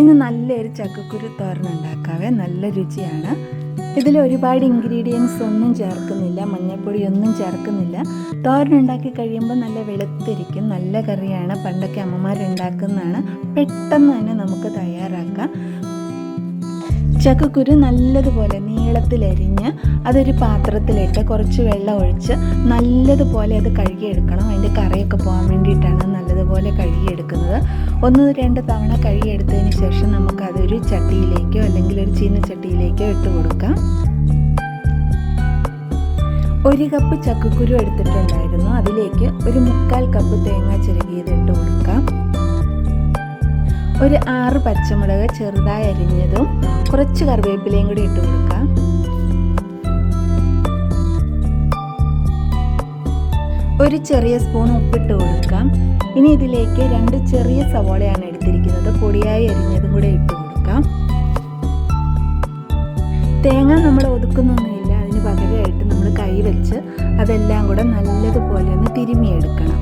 ഇന്ന് നല്ലൊരു ചക്കക്കുരു തോരൻ ഉണ്ടാക്കാവേ. നല്ല രുചിയാണ്. ഇതിൽ ഒരുപാട് ഇൻഗ്രീഡിയൻസ് ഒന്നും ചേർക്കുന്നില്ല, മഞ്ഞൾപ്പൊടി ഒന്നും ചേർക്കുന്നില്ല. തോരൻ ഉണ്ടാക്കി കഴിയുമ്പോൾ നല്ല വെളുത്തിരിക്കും. നല്ല കറിയാണ്, പണ്ടൊക്കെ അമ്മമാരുണ്ടാക്കുന്നതാണ്. പെട്ടെന്ന് തന്നെ നമുക്ക് തയ്യാറാക്കാം. ചക്കക്കുരു നല്ലതുപോലെ നീളത്തിലരിഞ്ഞ് അതൊരു പാത്രത്തിലിട്ട് കുറച്ച് വെള്ളം ഒഴിച്ച് നല്ലതുപോലെ അത് കഴുകിയെടുക്കണം. അതിൻ്റെ കറിയൊക്കെ പോകാൻ വേണ്ടിയിട്ടാണ് നല്ലതുപോലെ കഴുകിയെടുക്കുന്നത്. 1-2 തവണ കഴുകിയെടുത്തതിന് ശേഷം നമുക്കതൊരു ചട്ടിയിലേക്കോ അല്ലെങ്കിൽ ഒരു ചീനച്ചട്ടിയിലേക്കോ ഇട്ട് കൊടുക്കാം. 1 കപ്പ് ചക്കക്കുരു എടുത്തിട്ടുണ്ടായിരുന്നു. അതിലേക്ക് ഒരു 1/4 കപ്പ് തേങ്ങ ചിരകിയത് ഇട്ട് കൊടുക്കാം. ഒരു 6 പച്ചമുളക് ചെറുതായി അരിഞ്ഞതും കുറച്ച് കറിവേപ്പിലയും കൂടി ഇട്ട് കൊടുക്കാം. ഒരു ചെറിയ സ്പൂൺ ഉപ്പിട്ട് കൊടുക്കാം. ഇനി ഇതിലേക്ക് 2 ചെറിയ സവോളയാണ് എടുത്തിരിക്കുന്നത്. പൊടിയായി അരിഞ്ഞതും കൂടെ ഇട്ട് കൊടുക്കാം. തേങ്ങ നമ്മൾ ഒതുക്കുന്നൊന്നുമില്ല, അതിന് പകരമായിട്ട് നമ്മൾ കൈ വെച്ച് അതെല്ലാം കൂടെ നല്ലതുപോലെ ഒന്ന് തിരുമ്മിയെടുക്കണം.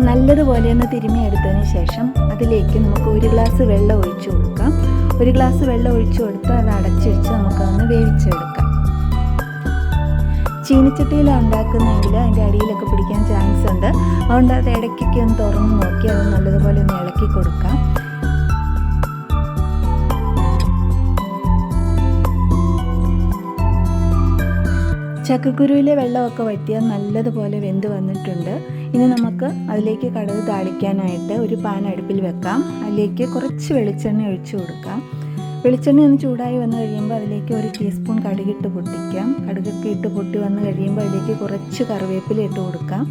നല്ലതുപോലെ ഒന്ന് തിരുമ്മിയെടുത്തതിന് ശേഷം അതിലേക്ക് നമുക്ക് 1 ഗ്ലാസ് വെള്ളം ഒഴിച്ചു കൊടുക്കാം. 1 ഗ്ലാസ് വെള്ളം ഒഴിച്ചു കൊടുത്ത് അത് അടച്ചു വെച്ച് നമുക്കതൊന്ന് വേവിച്ചെടുക്കാം. ചീനിച്ചട്ടിയിലാണ് ഉണ്ടാക്കുന്നതെങ്കിൽ അതിൻ്റെ അടിയിലൊക്കെ പിടിക്കാൻ ചാൻസ് ഉണ്ട്. അതുകൊണ്ട് അത് ഇടയ്ക്കൊക്കെ ഒന്ന് തുറന്ന് നോക്കി അത് നല്ലതുപോലെ ഒന്ന് ഇളക്കി കൊടുക്കാം. ചക്കക്കുരുവിലെ വെള്ളമൊക്കെ വറ്റിയാൽ നല്ലതുപോലെ വെന്ത് വന്നിട്ടുണ്ട്. ഇനി നമുക്ക് അതിലേക്ക് കടുക് താളിക്കാനായിട്ട് ഒരു പാൻ അടുപ്പിൽ വെക്കാം. അതിലേക്ക് കുറച്ച് വെളിച്ചെണ്ണ ഒഴിച്ചു കൊടുക്കാം. വെളിച്ചെണ്ണ ഒന്ന് ചൂടായി വന്നു കഴിയുമ്പോൾ അതിലേക്ക് 1 ടീസ്പൂൺ കടുകിട്ട് പൊട്ടിക്കാം. കടുകൊക്കെ ഇട്ട് പൊട്ടി വന്ന് കഴിയുമ്പോൾ അതിലേക്ക് കുറച്ച് കറിവേപ്പില ഇട്ട് കൊടുക്കാം.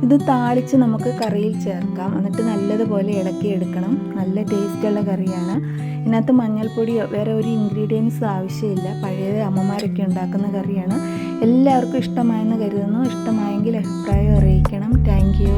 ഇത് താളിച്ച് നമുക്ക് കറിയിൽ ചേർക്കാം. എന്നിട്ട് നല്ലതുപോലെ ഇളക്കിയെടുക്കണം. നല്ല ടേസ്റ്റുള്ള കറിയാണ്. ഇതിനകത്ത് മഞ്ഞൾപ്പൊടിയോ വേറെ ഒരു ഇൻഗ്രീഡിയൻസ് ആവശ്യമില്ല. പഴയ അമ്മമാരൊക്കെ ഉണ്ടാക്കുന്ന കറിയാണ്. എല്ലാവർക്കും ഇഷ്ടമായെന്ന് കരുതുന്നു. ഇഷ്ടമായെങ്കിൽ അഭിപ്രായം അറിയിക്കണം. Thank you.